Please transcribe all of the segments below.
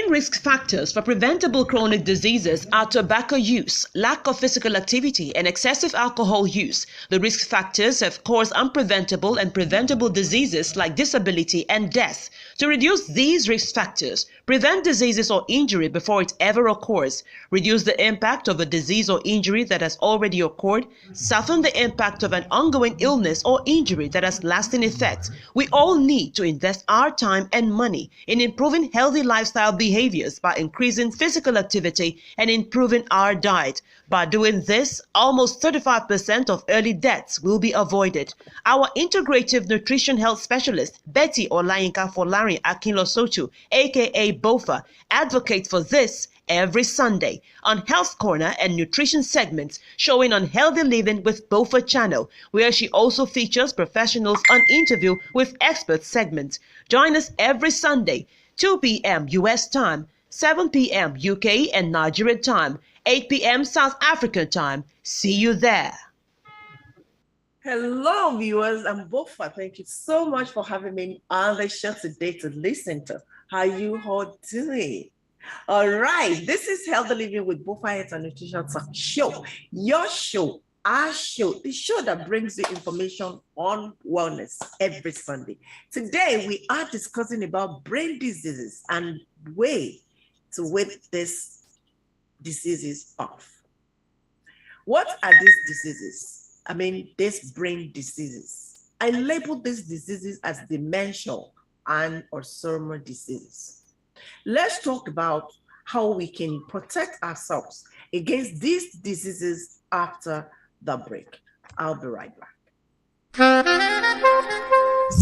Risk factors for preventable chronic diseases are tobacco use, lack of physical activity, and excessive alcohol use. The risk factors have caused unpreventable and preventable diseases like disability and death. To reduce these risk factors, prevent diseases or injury before it ever occurs, reduce the impact of a disease or injury that has already occurred, soften the impact of an ongoing illness or injury that has lasting effects. We all need to invest our time and money in improving healthy lifestyle behaviors by increasing physical activity and improving our diet. By doing this, almost 35% of early deaths will be avoided. Our integrative nutrition health specialist, Betty Olayinka Folarin Akinlosotu, aka BOFA, advocates for this every Sunday on Health Corner and Nutrition segments showing on Healthy Living with BOFA channel, where she also features professionals on interview with experts segments. Join us every Sunday, 2 p.m. US time, 7 p.m. UK and Nigerian time, 8 p.m. South African time. See you there. Hello, viewers. I'm Bofa. Thank you so much for having me on the show today to listen to how you all doing. All right, this is Healthy Living with Bofa Health and Nutrition Talk Show. Your show, our show, the show that brings you information on wellness every Sunday. Today, we are discussing about brain diseases and way to ward these diseases off. What are these diseases? I mean, these brain diseases. I label these diseases as dementia and Alzheimer diseases. Let's talk about how we can protect ourselves against these diseases after the break. I'll be right back.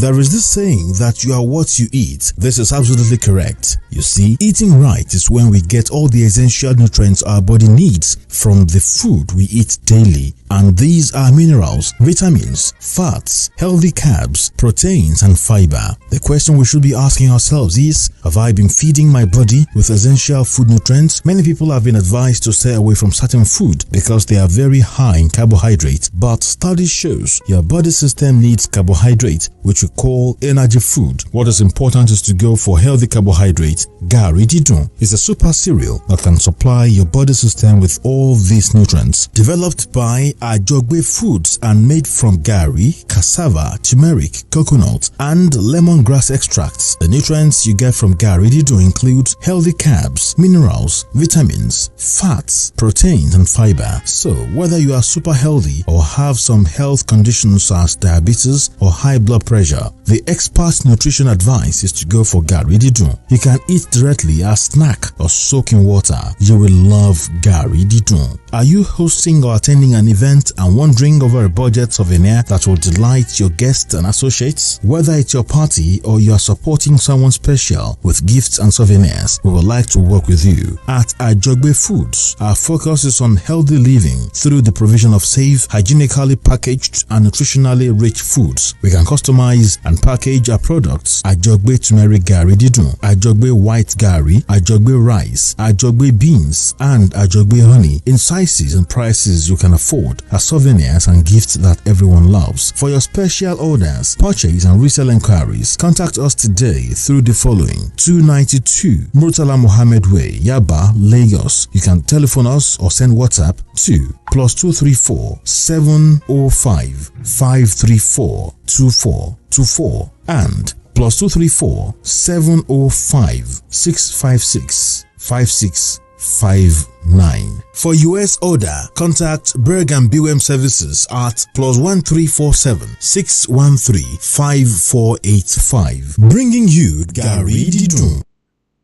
There is this saying that you are what you eat. This is absolutely correct. You see, eating right is when we get all the essential nutrients our body needs from the food we eat daily. And these are minerals, vitamins, fats, healthy carbs, proteins, and fiber. The question we should be asking ourselves is, have I been feeding my body with essential food nutrients? Many people have been advised to stay away from certain food because they are very high in carbohydrates. But study shows your body system needs carbohydrate, which we call energy food. What is important is to go for healthy carbohydrates. Gari Didun is a super cereal that can supply your body system with all these nutrients. Developed by Ajogbe Foods and made from gari, cassava, turmeric, coconut, and lemongrass extracts. The nutrients you get from Gari Didun include healthy carbs, minerals, vitamins, fats, proteins, and fiber. So, whether you are super healthy or have some health conditions as diabetes or high blood pressure, the expert nutrition advice is to go for Gari Didun. You can eat directly as snack or soak in water. You will love Gari Didun. Are you hosting or attending an event and wondering over a budget souvenir that will delight your guests and associates? Whether it's your party or you are supporting someone special with gifts and souvenirs, we would like to work with you. At Ajogbe Foods, our focus is on healthy living through the provision of safe, hygienically packaged and nutritionally rich foods. We can customize and package our products: Ajogbe turmeric Gari Didun, Ajogbe white Gari, Ajogbe rice, Ajogbe beans, and Ajogbe honey in sizes and prices you can afford as souvenirs and gifts that everyone loves. For your special orders, purchase and resale inquiries, contact us today through the following: 292 Murtala Mohammed Way, Yaba, Lagos. You can telephone us or send WhatsApp to +234 705 534 2424 and +234 705 656 5659. For US order, contact Berg & Bewem Services at +1347 613 5485. Bringing you Gari Didun.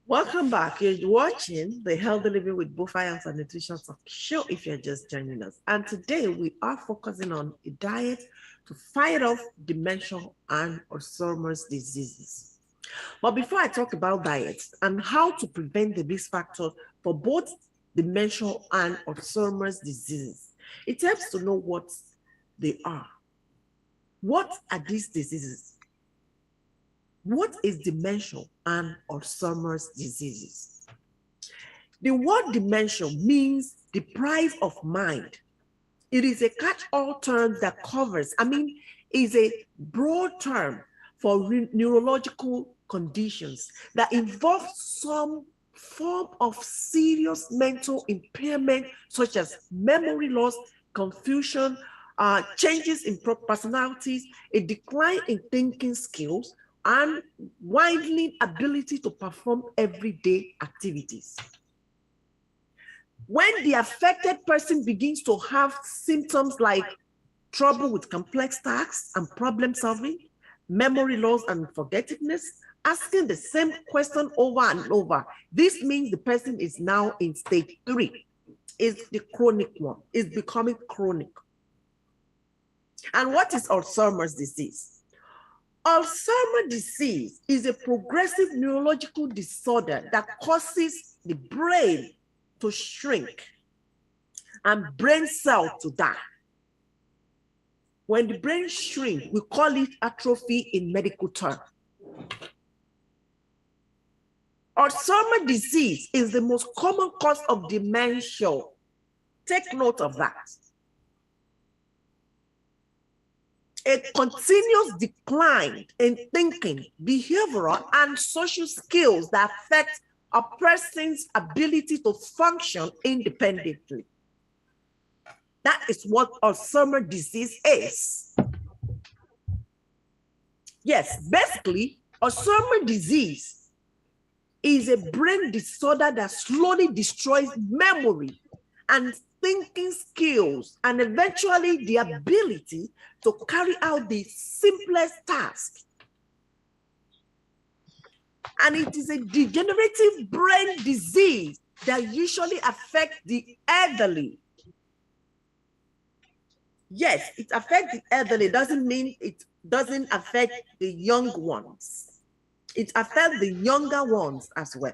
Welcome back. You're watching the Healthy Living with Bofa Health and Nutrition Talk Show if you're just joining us. And today we are focusing on a diet to fight off dementia and Alzheimer's diseases. But before I talk about diets and how to prevent the risk factors for both dementia and Alzheimer's diseases, it helps to know what they are. What are these diseases? What is dementia and Alzheimer's diseases? The word dementia means deprived of mind. It is a catch-all term that covers, is a broad term for neurological conditions that involve some form of serious mental impairment, such as memory loss, confusion, changes in personalities, a decline in thinking skills, and widening ability to perform everyday activities. When the affected person begins to have symptoms like trouble with complex tasks and problem solving, memory loss and forgetfulness, asking the same question over and over, this means the person is now in stage 3. It's the chronic one. It's becoming chronic. And what is Alzheimer's disease? Alzheimer's disease is a progressive neurological disorder that causes the brain to shrink and brain cells to die. When the brain shrinks, we call it atrophy in medical terms. Alzheimer's disease is the most common cause of dementia. Take note of that. A continuous decline in thinking, behavioral, and social skills that affect a person's ability to function independently. That is what Alzheimer's disease is. Yes, basically, Alzheimer's disease is a brain disorder that slowly destroys memory and thinking skills, and eventually the ability to carry out the simplest task. And it is a degenerative brain disease that usually affects the elderly. Yes, it affects the elderly. It doesn't mean it doesn't affect the young ones. It affects the younger ones as well.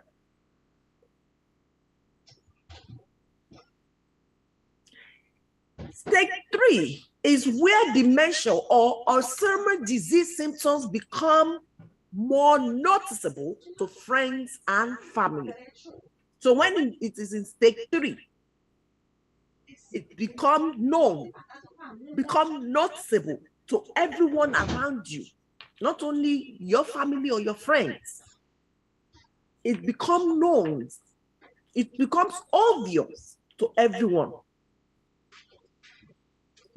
Stage 3 is where dementia or Alzheimer's disease symptoms become more noticeable to friends and family. So when it is in stage 3, it becomes known, become noticeable to everyone around you, not only your family or your friends. It becomes known, it becomes obvious to everyone.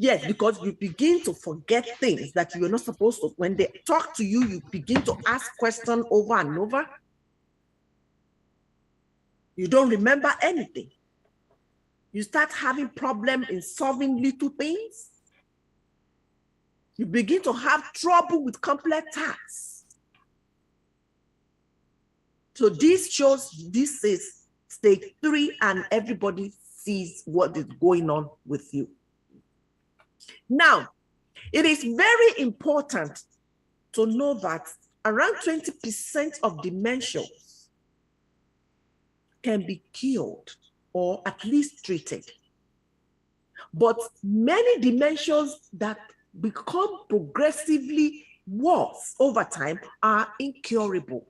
Yes, because you begin to forget things that you're not supposed to. When they talk to you, you begin to ask questions over and over. You don't remember anything. You start having problems in solving little things. You begin to have trouble with complex tasks. So this shows this is stage 3 and everybody sees what is going on with you. Now, it is very important to know that around 20% of dementia can be cured or at least treated. But many dementias that become progressively worse over time are incurable.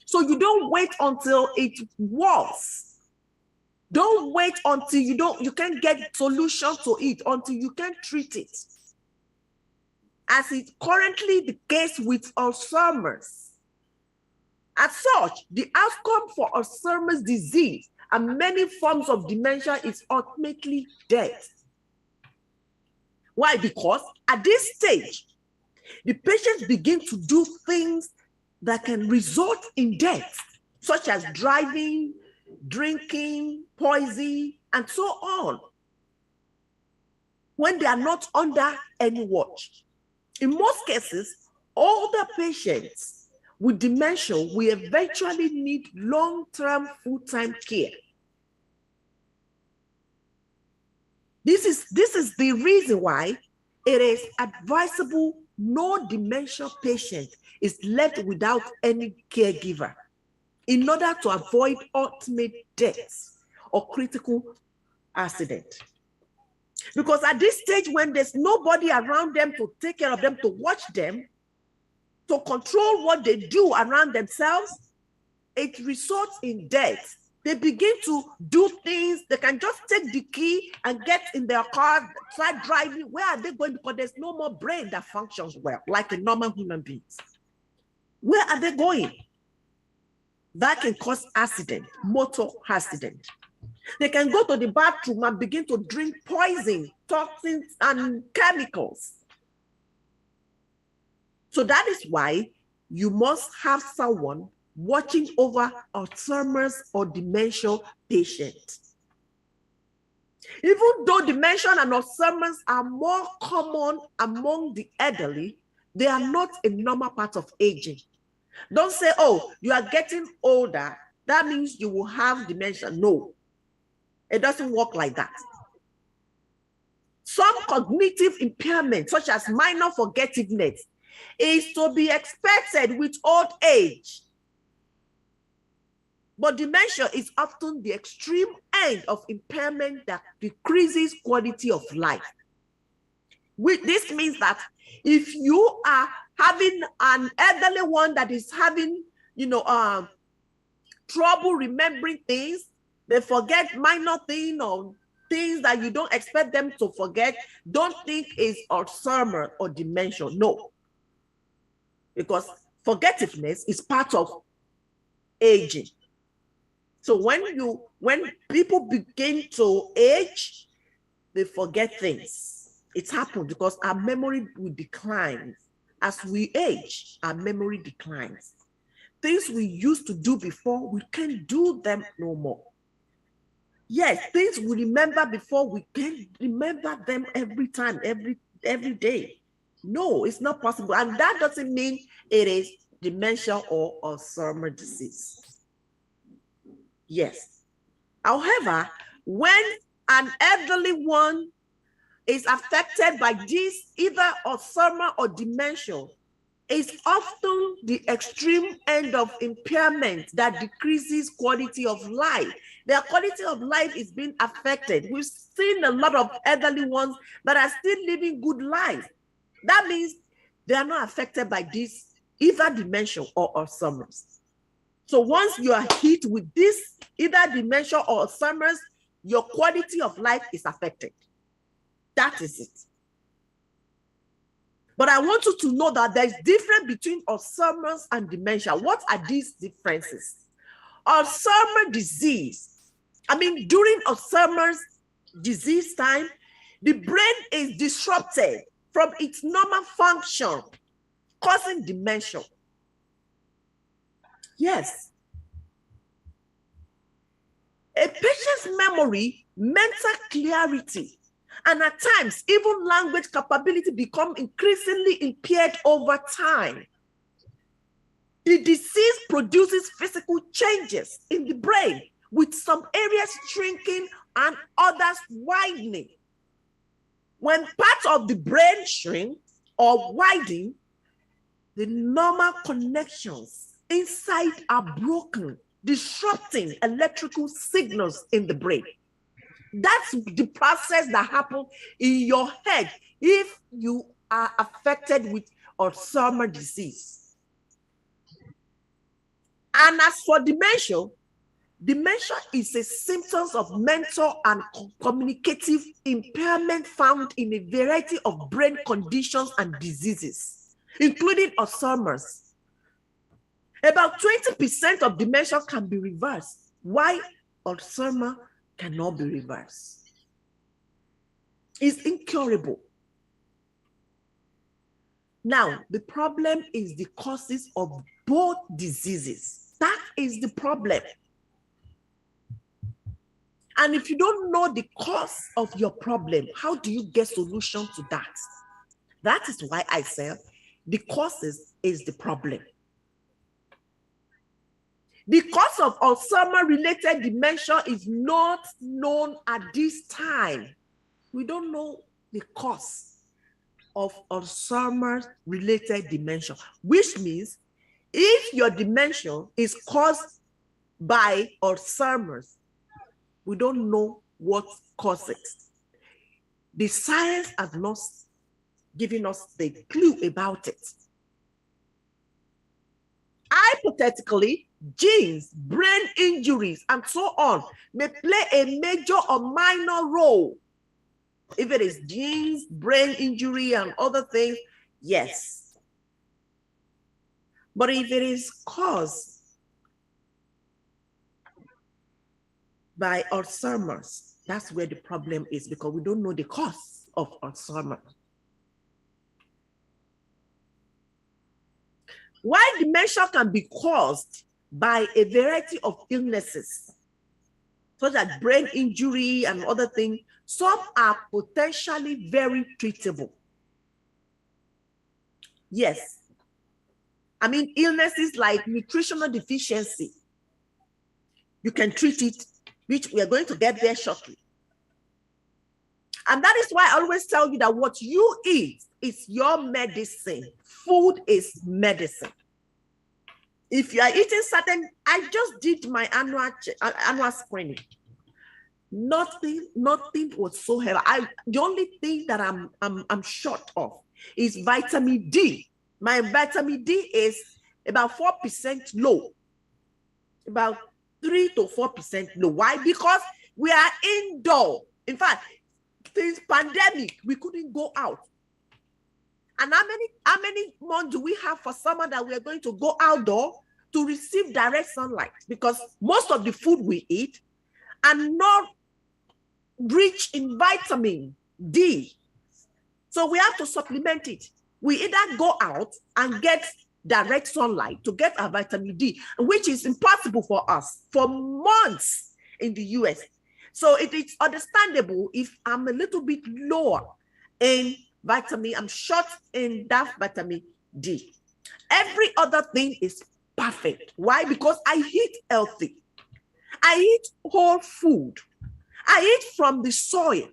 So you don't wait until it's worse. Don't wait until you can't get solution to it, until you can treat it. As is currently the case with Alzheimer's. As such, the outcome for Alzheimer's disease and many forms of dementia is ultimately death. Why? Because at this stage, the patients begin to do things that can result in death, such as driving, drinking, poison, and so on, when they are not under any watch. In most cases, older patients with dementia will eventually need long-term full-time care. This is the reason why it is advisable no dementia patient is left without any caregiver in order to avoid ultimate death or critical accident. Because at this stage, when there's nobody around them to take care of them, to watch them, to control what they do around themselves, it results in death. They begin to do things. They can just take the key and get in their car, start driving. Where are they going? Because there's no more brain that functions well, like a normal human being. Where are they going? That can cause accident, motor accident. They can go to the bathroom and begin to drink poison, toxins, and chemicals. So that is why you must have someone watching over Alzheimer's or dementia patients. Even though dementia and Alzheimer's are more common among the elderly, they are not a normal part of aging. Don't say, oh, you are getting older, that means you will have dementia. No, it doesn't work like that. Some cognitive impairment, such as minor forgetfulness, is to be expected with old age. But dementia is often the extreme end of impairment that decreases quality of life. This means that if you are having an elderly one that is having, trouble remembering things, they forget minor things or things that you don't expect them to forget, don't think it's Alzheimer or dementia. No. Because forgetfulness is part of aging. So when people begin to age, they forget things. It's happened because our memory will decline. As we age, our memory declines. Things we used to do before, we can't do them no more. Yes, things we remember before, we can't remember them every time, every day. No, it's not possible. And that doesn't mean it is dementia or Alzheimer's disease. Yes. However, when an elderly one is affected by this, either Alzheimer's or dementia, it's often the extreme end of impairment that decreases quality of life. Their quality of life is being affected. We've seen a lot of elderly ones that are still living good life. That means they are not affected by this, either dementia or Alzheimer's. So once you are hit with this, either dementia or Alzheimer's, your quality of life is affected. That is it. But I want you to know that there's difference between Alzheimer's and dementia. What are these differences? Alzheimer's disease, during Alzheimer's disease time, the brain is disrupted from its normal function, causing dementia. Yes. A patient's memory, mental clarity, and at times, even language capability become increasingly impaired over time. The disease produces physical changes in the brain, with some areas shrinking and others widening. When parts of the brain shrink or widen, the normal connections inside are broken, disrupting electrical signals in the brain. That's the process that happens in your head if you are affected with Alzheimer's disease. And as for dementia, dementia is a symptom of mental and communicative impairment found in a variety of brain conditions and diseases, including Alzheimer's. About 20% of dementia can be reversed. Why Alzheimer's cannot be reversed? It's incurable. Now, the problem is the causes of both diseases. That is the problem. And if you don't know the cause of your problem, how do you get solution to that? That is why I say the causes is the problem. The cause of Alzheimer-related dementia is not known at this time. We don't know the cause of Alzheimer-related dementia, which means if your dementia is caused by Alzheimer's, we don't know what causes it. The science has not given us the clue about it. Hypothetically, genes, brain injuries, and so on may play a major or minor role. If it is genes, brain injury, and other things, yes. But if it is caused by Alzheimer's. That's where the problem is, because we don't know the cause of Alzheimer's. While dementia can be caused by a variety of illnesses, such as brain injury and other things, some are potentially very treatable. Yes. I mean, illnesses like nutritional deficiency, you can treat it, which we are going to get there shortly. And that is why I always tell you that what you eat is your medicine. Food is medicine. If you are eating certain, I just did my annual screening. Nothing whatsoever. The only thing that I'm short of is vitamin D. My vitamin D is about 4% low, about 3 to 4% low. Why? Because we are indoor. In fact, since pandemic, we couldn't go out. And how many months do we have for summer that we are going to go outdoor to receive direct sunlight? Because most of the food we eat are not rich in vitamin D. So we have to supplement it. We either go out and get direct sunlight to get our vitamin D, which is impossible for us for months in the US. So it is understandable if I'm a little bit lower in vitamin, I'm short in that vitamin D. Every other thing is perfect. Why? Because I eat healthy. I eat whole food. I eat from the soil.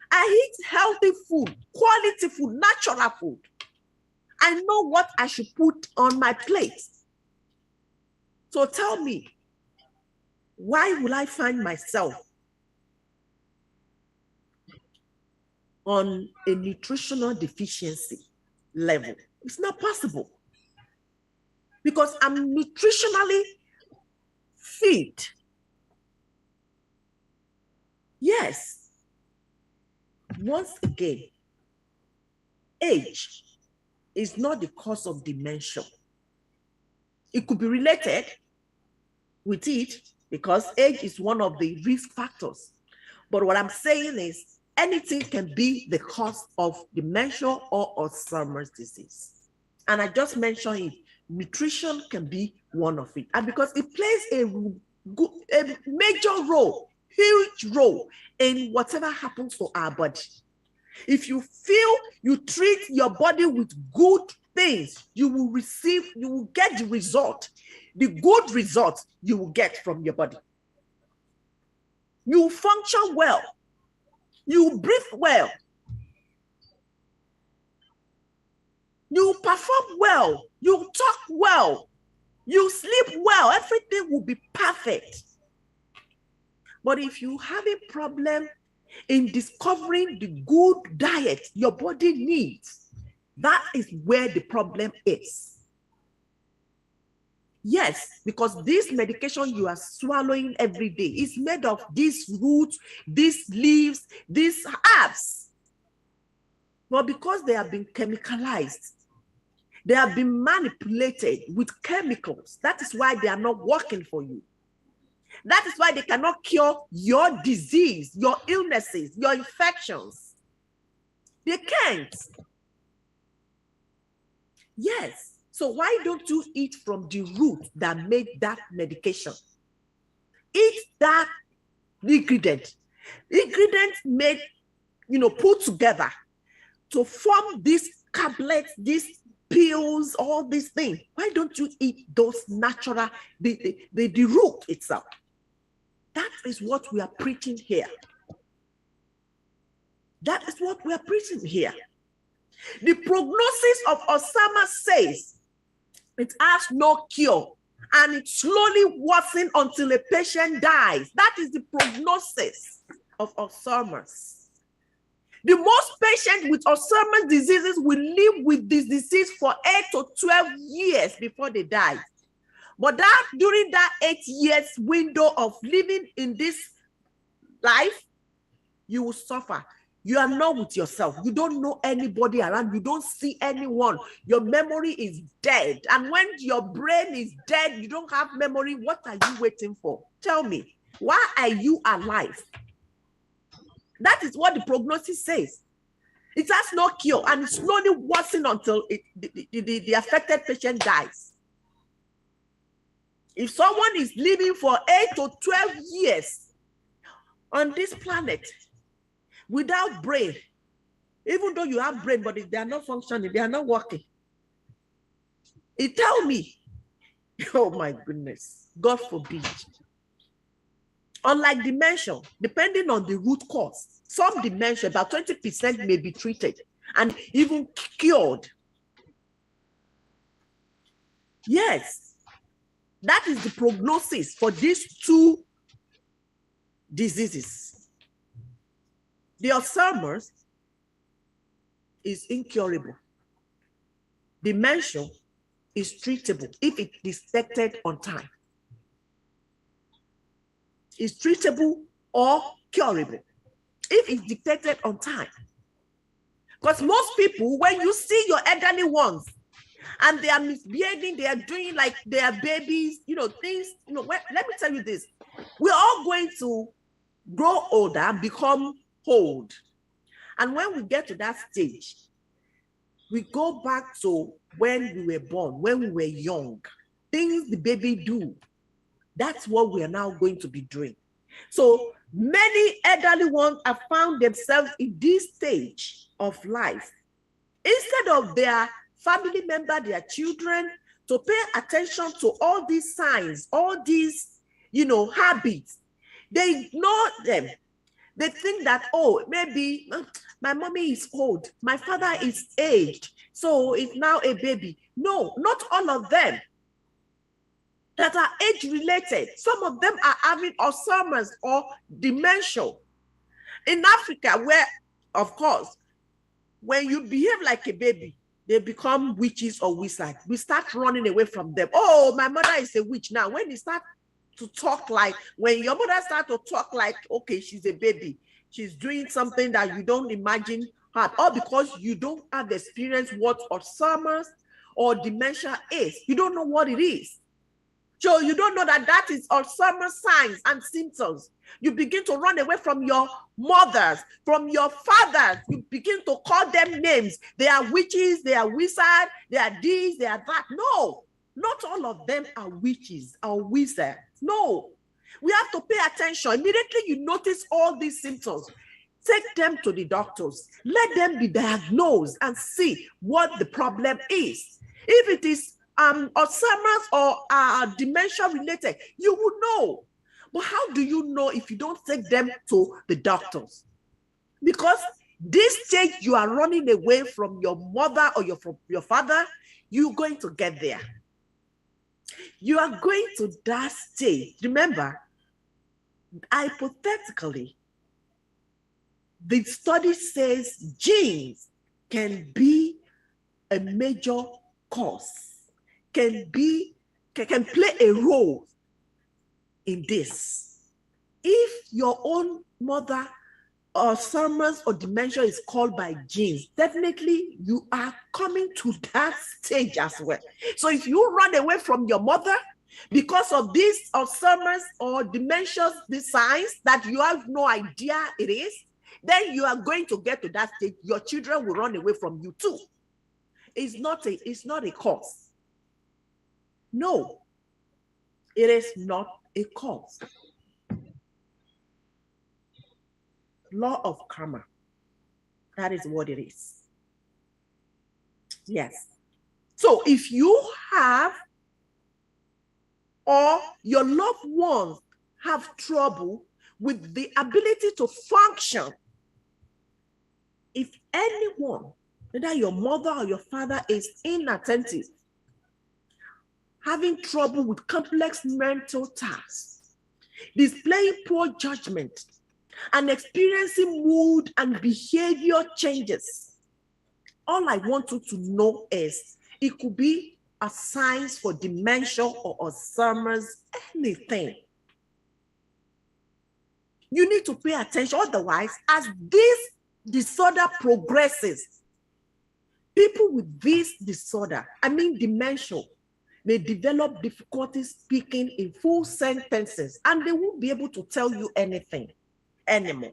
I eat healthy food, quality food, natural food. I know what I should put on my plate. So tell me, why will I find myself on a nutritional deficiency level? It's not possible, because I'm nutritionally fit. Yes. Once again, age is not the cause of dementia. It could be related with it because age is one of the risk factors. But what I'm saying is anything can be the cause of dementia or Alzheimer's disease. And I just mentioned it. Nutrition can be one of it. And because it plays a major role, huge role in whatever happens to our body. If you feel you treat your body with good things, you will get the result, the good results you will get from your body. You function well. You breathe well. You perform well. You talk well. You sleep well. Everything will be perfect. But if you have a problem in discovering the good diet your body needs, that is where the problem is. Yes, because this medication you are swallowing every day is made of these roots, these leaves, these herbs. But because they have been chemicalized, they have been manipulated with chemicals. That is why they are not working for you. That is why they cannot cure your disease, your illnesses, your infections. They can't. Yes. So why don't you eat from the root that made that medication? Eat that ingredient. Ingredients made, put together to form these tablets, these pills, all these things. Why don't you eat those natural, the root itself? That is what we are preaching here. That is what we are preaching here. The prognosis of Alzheimer's says it has no cure and it slowly worsens until a patient dies. That is the prognosis of Alzheimer's. The most patients with Alzheimer's diseases will live with this disease for 8 to 12 years before they die. But during that 8 years window of living in this life, you will suffer. You are not with yourself. You don't know anybody around. You don't see anyone. Your memory is dead. And when your brain is dead, you don't have memory. What are you waiting for? Tell me. Why are you alive? That is what the prognosis says. It has no cure and it's slowly worsening until the affected patient dies. If someone is living for 8 to 12 years on this planet without brain, even though you have brain, but if they are not functioning, they are not working, it tells me, oh my goodness, God forbid. Unlike dementia, depending on the root cause, some dementia, about 20% may be treated and even cured. Yes, that is the prognosis for these two diseases. The Alzheimer's is incurable. Dementia is treatable if it is detected on time. It's treatable or curable if it's detected on time. Because most people, when you see your elderly ones and they are misbehaving, they are doing like they are babies, things, let me tell you this. We're all going to grow older and become old. And when we get to that stage, we go back to when we were born, when we were young. Things the baby do, that's what we are now going to be doing. So many elderly ones have found themselves in this stage of life. Instead of their family member, their children, to pay attention to all these signs, all these, habits, they ignore them. They think that, oh, maybe my mommy is old, my father is aged, so it's now a baby. No, not all of them that are age-related. Some of them are having Alzheimer's or dementia. In Africa, where, of course, when you behave like a baby, they become witches or wizards. We start running away from them. Oh, my mother is a witch. Now, when you start to talk like, when your mother starts to talk like, okay, she's a baby, she's doing something that you don't imagine her, all because you don't have experience what Alzheimer's or dementia is. You don't know what it is. So you don't know that is Alzheimer's signs and symptoms. You begin to run away from your mothers, from your fathers. You begin to call them names. They are witches, they are wizards, they are this, they are that. No, not all of them are witches or wizards. No, we have to pay attention. Immediately you notice all these symptoms, take them to the doctors. Let them be diagnosed and see what the problem is. If it is Alzheimer's or dementia related, you will know. But how do you know if you don't take them to the doctors? Because this stage you are running away from your mother or from your father, you're going to get there. You are going to that stage. Remember, hypothetically, the study says genes can be a major cause, can play a role in this. If your own mother Alzheimer's or dementia is called by genes, definitely you are coming to that stage as well. So if you run away from your mother because of these Alzheimer's or dementia, the signs that you have no idea it is, then you are going to get to that stage. Your children will run away from you too. It's not a cause. No, it is not a cause. Law of karma. That is what it is. Yes. So if you have or your loved ones have trouble with the ability to function, if anyone, whether your mother or your father, is inattentive, having trouble with complex mental tasks, displaying poor judgment, and experiencing mood and behavior changes, all I want you to know is it could be a sign for dementia or Alzheimer's, anything. You need to pay attention. Otherwise, as this disorder progresses, people with this disorder, I mean dementia, may develop difficulty speaking in full sentences, and they won't be able to tell you anything anymore.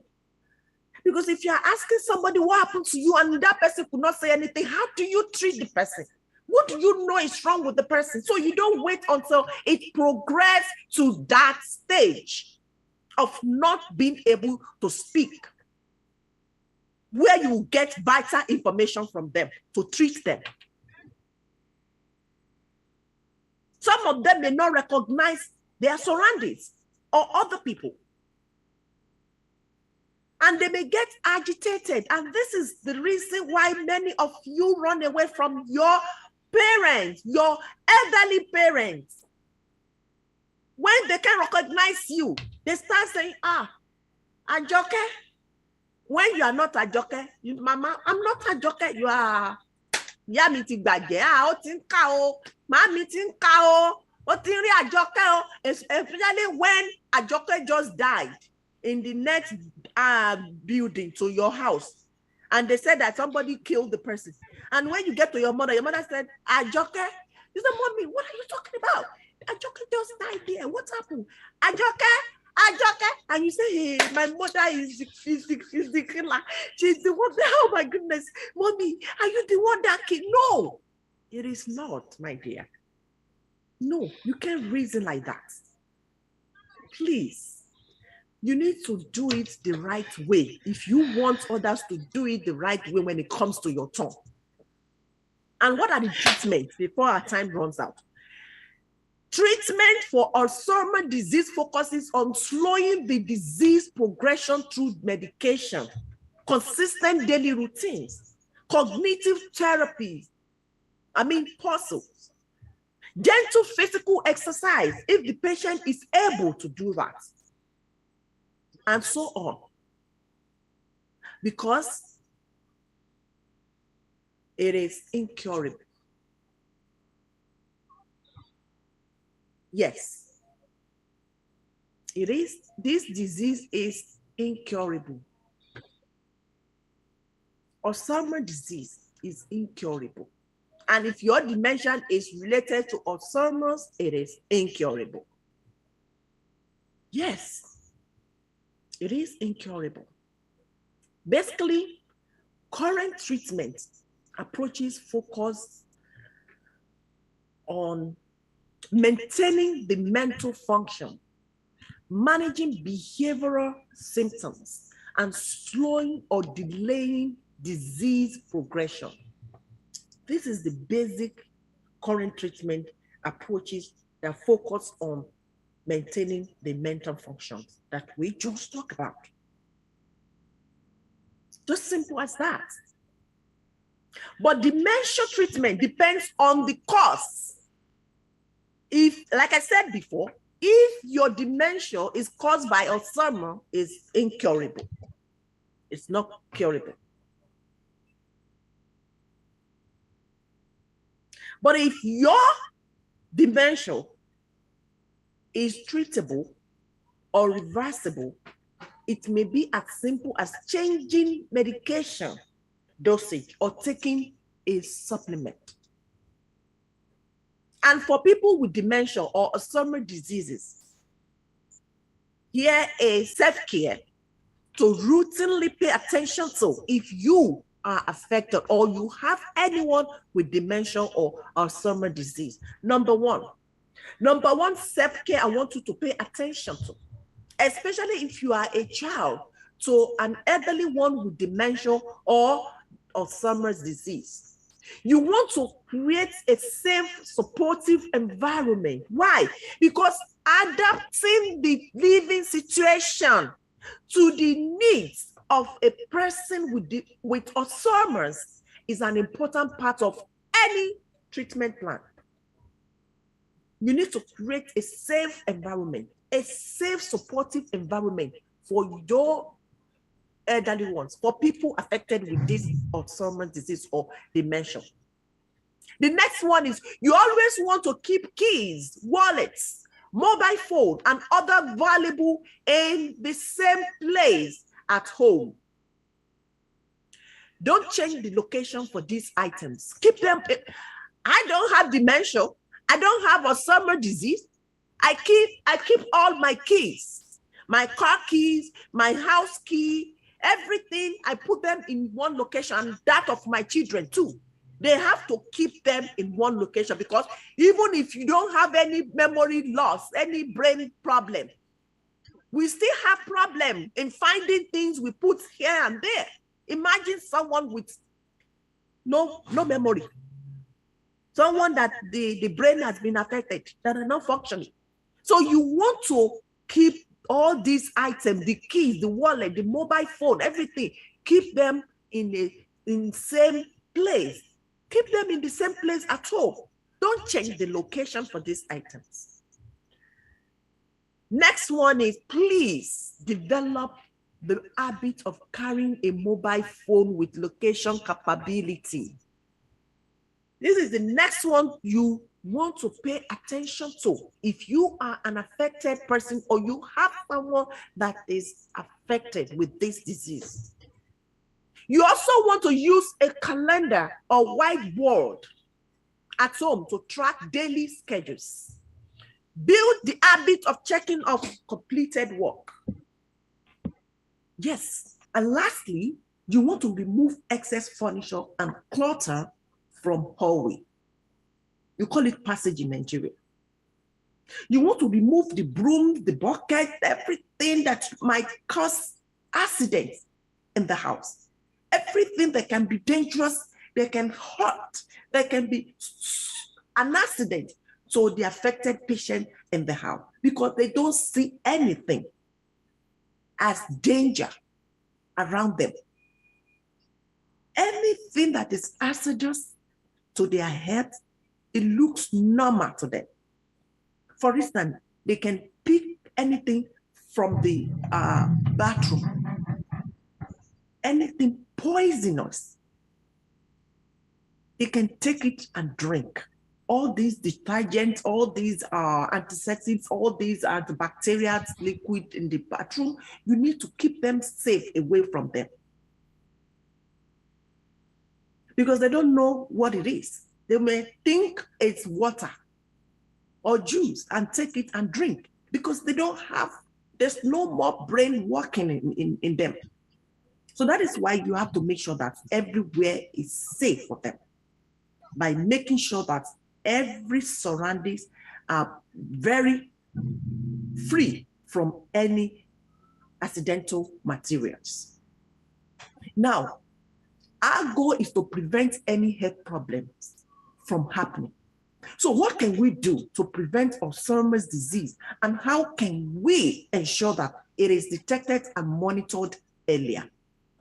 Because if you're asking somebody what happened to you and that person could not say anything, how do you treat the person? What do you know is wrong with the person? So you don't wait until it progresses to that stage of not being able to speak, where you get vital information from them to treat them. Some of them may not recognize their surroundings or other people. And they may get agitated. And this is the reason why many of you run away from your parents, your elderly parents. When they can recognize you, they start saying, Ajoke. When you are not Ajoke, Mama, I'm not Ajoke, you are Yamiti Baje, Otinkao, Mami Tinkao, Otinri Ajoke, especially when Ajoke just died in the next building to your house, and they said that somebody killed the person. And when you get to your mother said, Ajoke. You said, Mommy, what are you talking about? Ajoke just died there. What happened? Ajoke. And you say, hey, my mother is the killer. She's the one. Oh my goodness. Mommy, are you the one that killed? No, it is not, my dear. No, you can't reason like that. Please. You need to do it the right way if you want others to do it the right way when it comes to your tongue. And what are the treatments before our time runs out? Treatment for Alzheimer's disease focuses on slowing the disease progression through medication, consistent daily routines, cognitive therapies, puzzles, gentle physical exercise if the patient is able to do that, and so on. Because it is incurable. Yes, it is. This disease is incurable. Alzheimer's disease is incurable. And if your dementia is related to Alzheimer's, it is incurable. Yes. It is incurable. Basically, current treatment approaches focus on maintaining the mental function, managing behavioral symptoms, and slowing or delaying disease progression. This is the basic current treatment approaches that focus on maintaining the mental functions that we just talked about. Just simple as that. But dementia treatment depends on the cause. If, like I said before, if your dementia is caused by Alzheimer's, it's incurable. It's not curable. But if your dementia is treatable or reversible, it may be as simple as changing medication dosage or taking a supplement. And for people with dementia or Alzheimer's diseases, here is self-care to routinely pay attention to if you are affected or you have anyone with dementia or Alzheimer's disease. Number one self-care I want you to pay attention to, especially if you are a child to an elderly one with dementia or Alzheimer's disease. You want to create a safe, supportive environment. Why? Because adapting the living situation to the needs of a person with Alzheimer's is an important part of any treatment plan. You need to create a safe environment, a safe, supportive environment for your elderly ones, for people affected with this Alzheimer's disease or dementia. The next one is you always want to keep keys, wallets, mobile phone, and other valuable in the same place at home. Don't change the location for these items. Keep them. I don't have dementia. I don't have Alzheimer's disease. I keep all my keys, my car keys, my house key, everything. I put them in one location, and that of my children too. They have to keep them in one location, because even if you don't have any memory loss, any brain problem, we still have problem in finding things we put here and there. Imagine someone with no memory, someone that the brain has been affected, that are not functioning. So you want to keep all these items, the keys, the wallet, the mobile phone, everything, keep them in the same place. Keep them in the same place at home. Don't change the location for these items. Next one is, please develop the habit of carrying a mobile phone with location capability. This is the next one you want to pay attention to if you are an affected person or you have someone that is affected with this disease. You also want to use a calendar or whiteboard at home to track daily schedules. Build the habit of checking off completed work. Yes. And lastly, you want to remove excess furniture and clutter from hallway. You call it passage in Nigeria. You want to remove the broom, the bucket, everything that might cause accidents in the house. Everything that can be dangerous, that can hurt, that can be an accident to the affected patient in the house, because they don't see anything as danger around them. Anything that is hazardous to their health, it looks normal to them. For instance, they can pick anything from the bathroom, anything poisonous. They can take it and drink. All these detergents, all these antiseptics, all these antibacterial liquid in the bathroom, you need to keep them safe away from them, because they don't know what it is. They may think it's water or juice and take it and drink, because they don't have, there's no more brain working in them. So that is why you have to make sure that everywhere is safe for them, by making sure that every surroundings are very free from any accidental materials. Now, our goal is to prevent any health problems from happening. So what can we do to prevent Alzheimer's disease, and how can we ensure that it is detected and monitored earlier?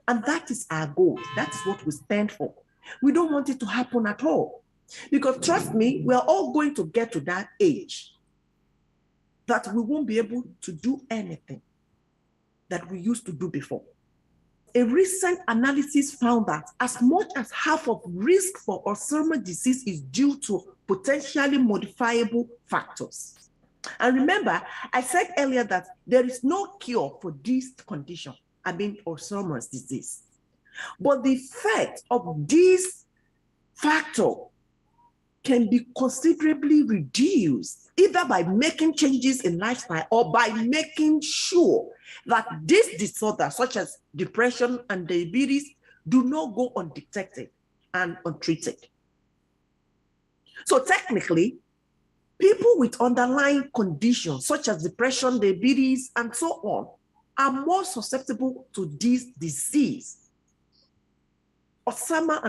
And that is our goal. That's what we stand for. We don't want it to happen at all, because trust me, we're all going to get to that age that we won't be able to do anything that we used to do before. A recent analysis found that as much as half of risk for Alzheimer's disease is due to potentially modifiable factors. And remember, I said earlier that there is no cure for this condition, Alzheimer's disease. But the effect of this factor can be considerably reduced, either by making changes in lifestyle or by making sure that this disorder, such as depression and diabetes, do not go undetected and untreated. So technically, people with underlying conditions such as depression, diabetes, and so on are more susceptible to this disease, Alzheimer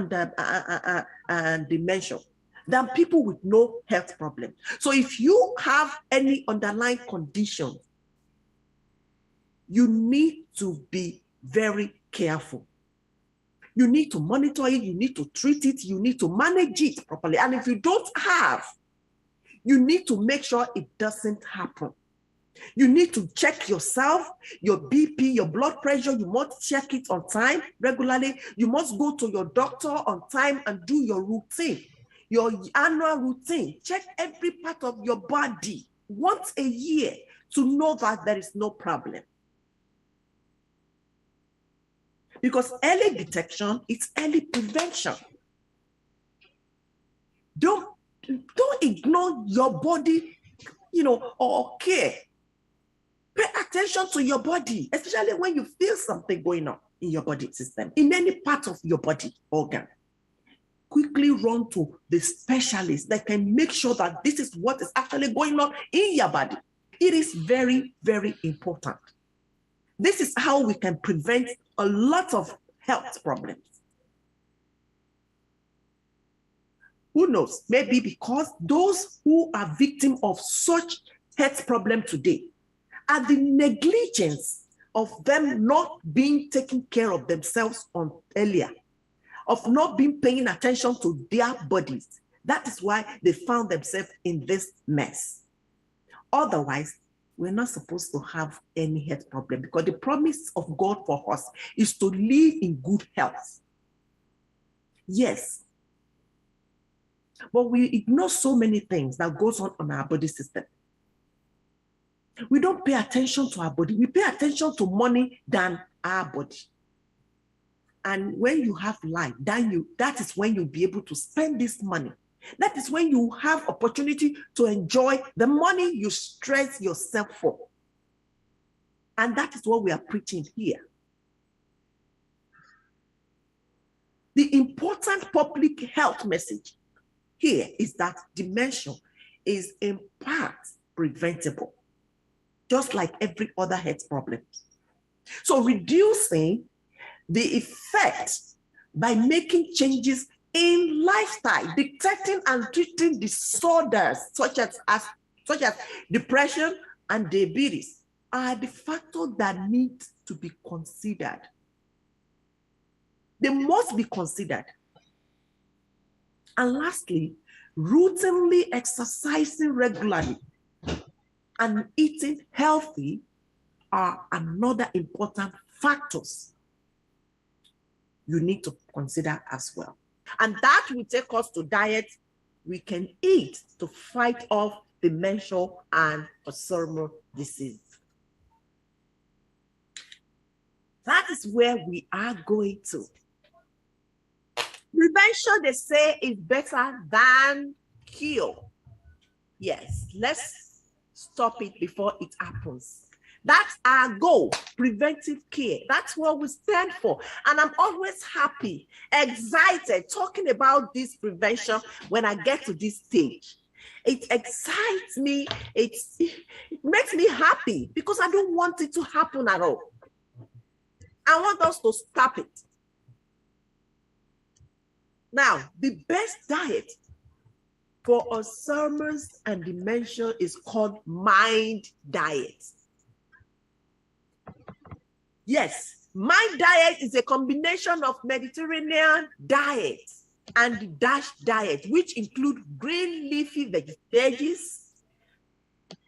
and dementia, than people with no health problem. So if you have any underlying condition, you need to be very careful. You need to monitor it, you need to treat it, you need to manage it properly. And if you don't have, you need to make sure it doesn't happen. You need to check yourself, your BP, your blood pressure. You must check it on time, regularly. You must go to your doctor on time and do your routine, your annual routine. Check every part of your body once a year to know that there is no problem. Because early detection is early prevention. Don't ignore your body, or care. Pay attention to your body, especially when you feel something going on in your body system, in any part of your body organ. Quickly run to the specialist that can make sure that this is what is actually going on in your body. It is very, very important. This is how we can prevent a lot of health problems. Who knows? Maybe because those who are victims of such health problem today are the negligence of them not being taking care of themselves earlier, of not being paying attention to their bodies. That is why they found themselves in this mess. Otherwise, we're not supposed to have any health problem, because the promise of God for us is to live in good health. Yes. But we ignore so many things that goes on our body system. We don't pay attention to our body. We pay attention to money than our body. And when you have life, that is when you'll be able to spend this money. That is when you have opportunity to enjoy the money you stress yourself for. And that is what we are preaching here. The important public health message here is that dementia is in part preventable, just like every other health problem. So reducing the effect by making changes in lifestyle, detecting and treating disorders such as depression and diabetes are the factors that need to be considered. They must be considered. And lastly, routinely exercising regularly and eating healthy are another important factors you need to consider as well. And that will take us to diet we can eat to fight off dementia and Alzheimer's disease. That is where we are going to. Prevention, they say, is better than cure. Yes, let's stop it before it happens. That's our goal, preventive care. That's what we stand for. And I'm always happy, excited, talking about this prevention when I get to this stage. It excites me. It makes me happy because I don't want it to happen at all. I want us to stop it. Now, the best diet for Alzheimer's and dementia is called mind diet. Yes, mind diet is a combination of Mediterranean diet and the DASH diet, which include green leafy veggies,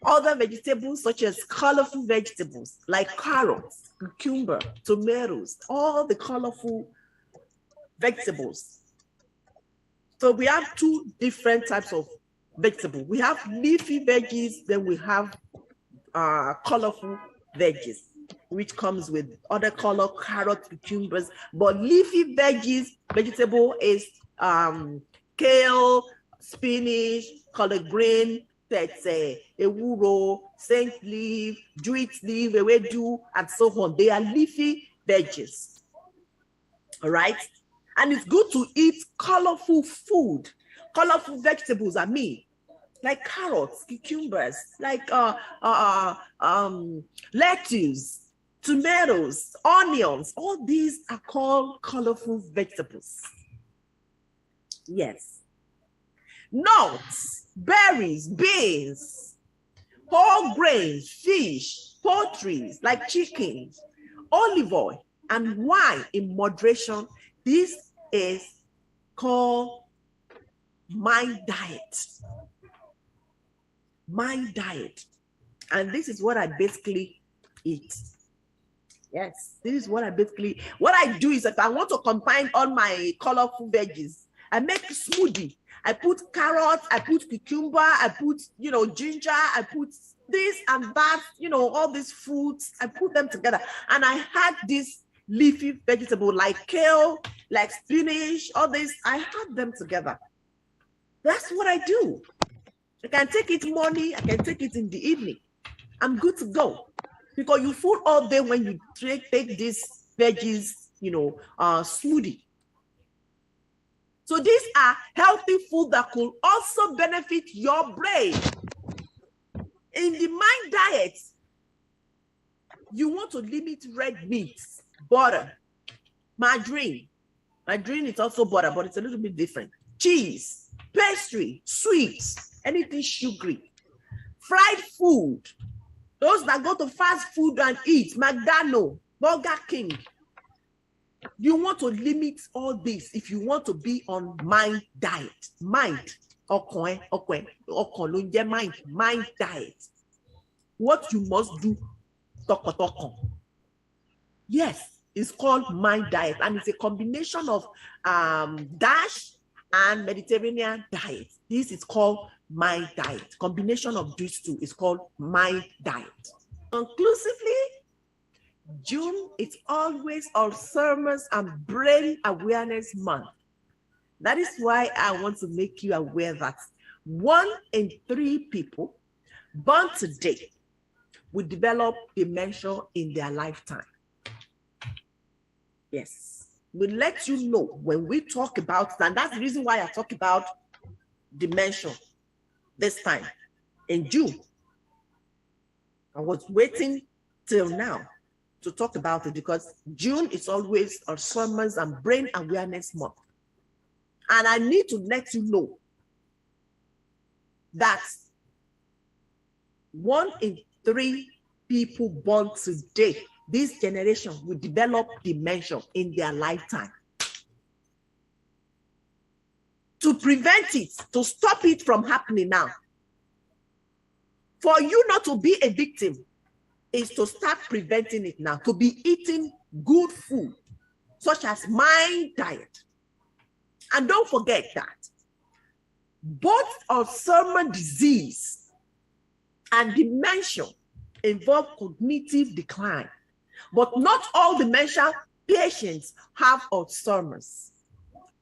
other vegetables such as colorful vegetables like carrots, cucumber, tomatoes, all the colorful vegetables. So we have two different types of vegetables. We have leafy veggies, then we have colorful veggies, which comes with other color, carrots, cucumbers. But leafy vegetable is kale, spinach, collard green, ewuro, saint leaf, jute leaf, ewedu, and so on. They are leafy veggies. All right? And it's good to eat colorful food, colorful vegetables, like carrots, cucumbers, like lettuce, tomatoes, onions. All these are called colorful vegetables. Yes. Nuts, berries, beans, whole grains, fish, poultry, like chicken, olive oil, and wine in moderation. This is called mind diet. Mind diet. And this is what I basically eat. Yes, this is what I basically, what I do is if I want to combine all my colorful veggies, I make a smoothie. I put carrots, I put cucumber, I put, ginger, I put this and that, all these fruits, I put them together. And I had this leafy vegetable like kale, like spinach, all this, I had them together. That's what I do. I can take it morning, I can take it in the evening. I'm good to go. Because you fool all day when you take this veggies, smoothie. So these are healthy food that could also benefit your brain. In the mind diet, you want to limit red meats, butter, margarine. Margarine is also butter, but it's a little bit different. Cheese, pastry, sweets, anything sugary, fried food. Those that go to fast food and eat, McDonald's, Burger King. You want to limit all this if you want to be on mind diet. Mind diet. What you must do, yes, it's called mind diet, and it's a combination of DASH and Mediterranean diet. This is called mind diet. Combination of these two is called mind diet. Conclusively, June is always Alzheimer's and Brain Awareness Month. That is why I want to make you aware that 1 in 3 people born today will develop dementia in their lifetime. Yes, we'll let you know when we talk about, and that's the reason why I talk about dementia this time in June. I was waiting till now to talk about it because June is always Alzheimer's and Brain Awareness Month. And I need to let you know that 1 in 3 people born today, this generation, will develop dementia in their lifetime. To prevent it, to stop it from happening now, for you not to be a victim, is to start preventing it now, to be eating good food, such as mind diet. And don't forget that both Alzheimer's disease and dementia involve cognitive decline, but not all dementia patients have Alzheimer's.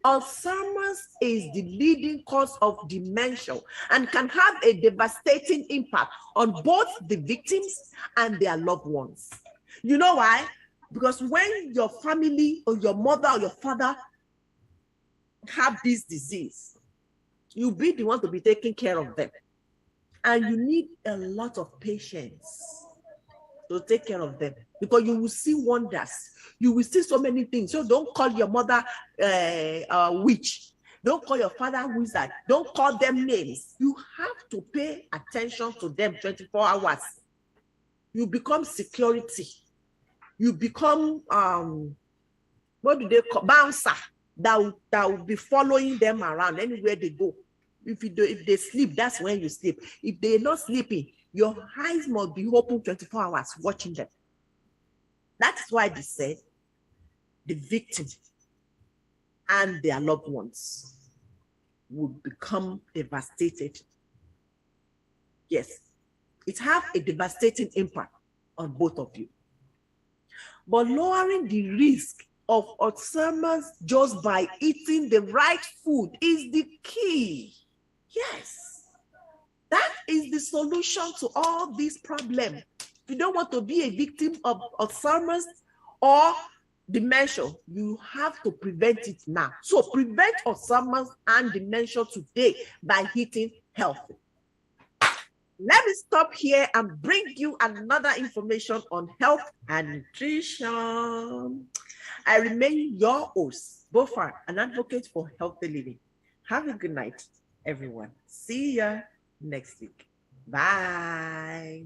Alzheimer's is the leading cause of dementia and can have a devastating impact on both the victims and their loved ones. You know why? Because when your family or your mother or your father have this disease, you'll be the one to be taking care of them. And you need a lot of patience to take care of them, because you will see wonders. You will see so many things. So don't call your mother witch. Don't call your father wizard. Don't call them names. You have to pay attention to them 24 hours. You become security. You become, what do they call, bouncer that will be following them around anywhere they go. If they sleep, that's when you sleep. If they're not sleeping, your eyes must be open 24 hours watching them. That's why they said the victim and their loved ones would become devastated. Yes, it has a devastating impact on both of you. But lowering the risk of Alzheimer's just by eating the right food is the key. Yes, that is the solution to all these problems. If you don't want to be a victim of Alzheimer's or dementia, you have to prevent it now. So prevent Alzheimer's and dementia today by eating healthy. Let me stop here and bring you another information on health and nutrition. I remain your host, Bofar, an advocate for healthy living. Have a good night, everyone. See ya next week. Bye.